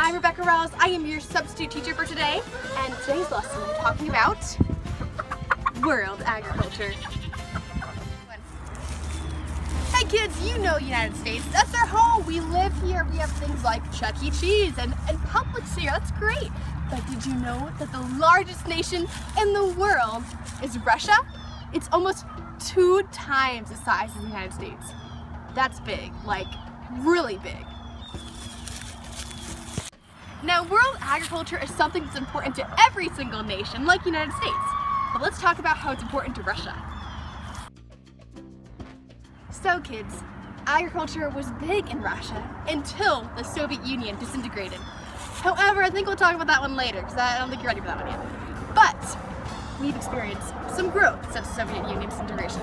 I'm Rebecca Rawls. I am your substitute teacher for today, and today's lesson I'm talking about world agriculture. Hey kids, you know United States. That's our home. We live here. We have things like Chuck E. Cheese and Publix here. That's great. But did you know that the largest nation in the world is Russia? It's almost 2 times the size of the United States. That's big, like really big. Now, world agriculture is something that's important to every single nation, like the United States. But let's talk about how it's important to Russia. So kids, agriculture was big in Russia until the Soviet Union disintegrated. However, I think we'll talk about that one later because I don't think you're ready for that one yet. But we've experienced some growth since the Soviet Union disintegration.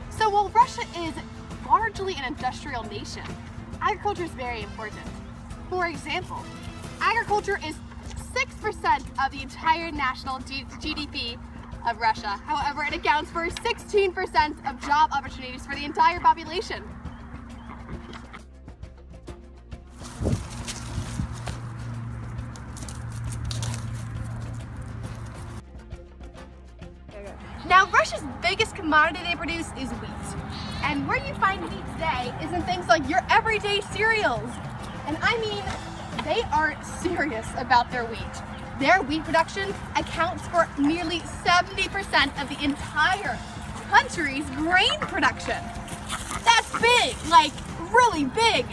So while Russia is largely an industrial nation, agriculture is very important. For example, agriculture is 6% of the entire national GDP of Russia. However, it accounts for 16% of job opportunities for the entire population. Now, Russia's biggest commodity they produce is wheat. And where you find wheat today is in things like your everyday cereals. And I mean, they are serious about their wheat. Their wheat production accounts for nearly 70% of the entire country's grain production. That's big, like really big.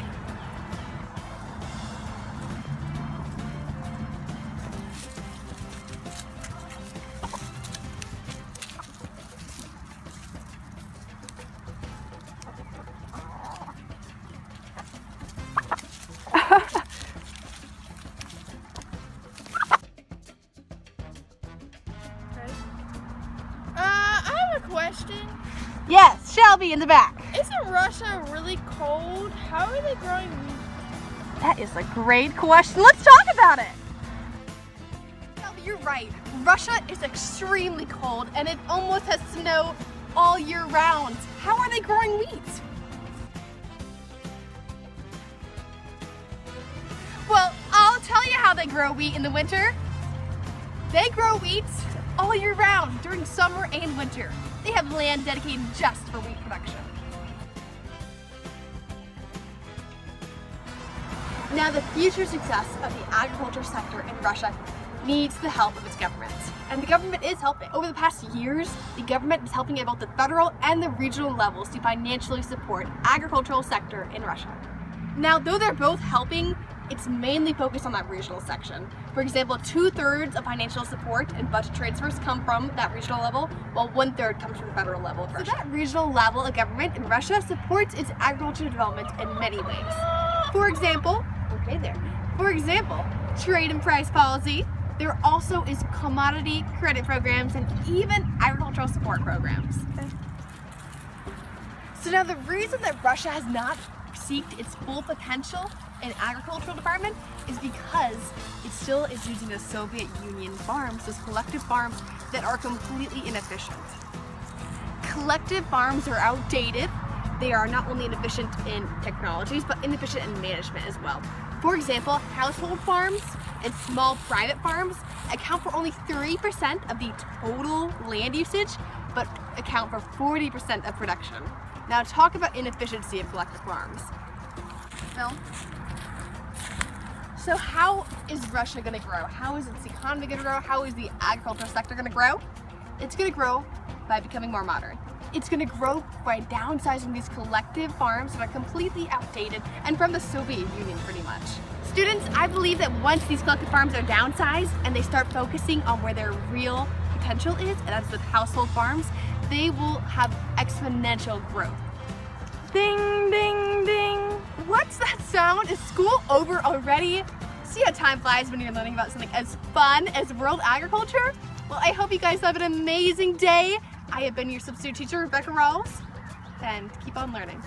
Question. Yes, Shelby in the back. Isn't Russia really cold? How are they growing wheat? That is a great question. Let's talk about it. Shelby, you're right. Russia is extremely cold and it almost has snow all year round. How are they growing wheat? Well, I'll tell you how they grow wheat in the winter. They grow wheat all year round during summer and winter. They have land dedicated just for wheat production. Now, the future success of the agriculture sector in Russia needs the help of its government. And the government is helping. Over the past years, the government is helping at both the federal and the regional levels to financially support agricultural sector in Russia. Now, though they're both helping, it's mainly focused on that regional section. For example, 2/3 of financial support and budget transfers come from that regional level, while 1/3 comes from the federal level of Russia. So that regional level of government in Russia supports its agriculture development in many ways. For example, trade and price policy. There also is commodity credit programs and even agricultural support programs. So now the reason that Russia has not seeked its full potential in agricultural department is because it still is using the Soviet Union farms, those collective farms that are completely inefficient. Collective farms are outdated. They are not only inefficient in technologies, but inefficient in management as well. For example, household farms and small private farms account for only 3% of the total land usage, but account for 40% of production. Now talk about inefficiency of collective farms. Phil? So how is Russia going to grow? How is its economy going to grow? How is the agricultural sector going to grow? It's going to grow by becoming more modern. It's going to grow by downsizing these collective farms that are completely outdated and from the Soviet Union pretty much. Students, I believe that once these collective farms are downsized and they start focusing on where their real potential is, and that's with household farms, they will have exponential growth. Ding, ding, ding. What's that sound? Is school over already? See how time flies when you're learning about something as fun as world agriculture? Well, I hope you guys have an amazing day. I have been your substitute teacher, Rebecca Rawls, and keep on learning.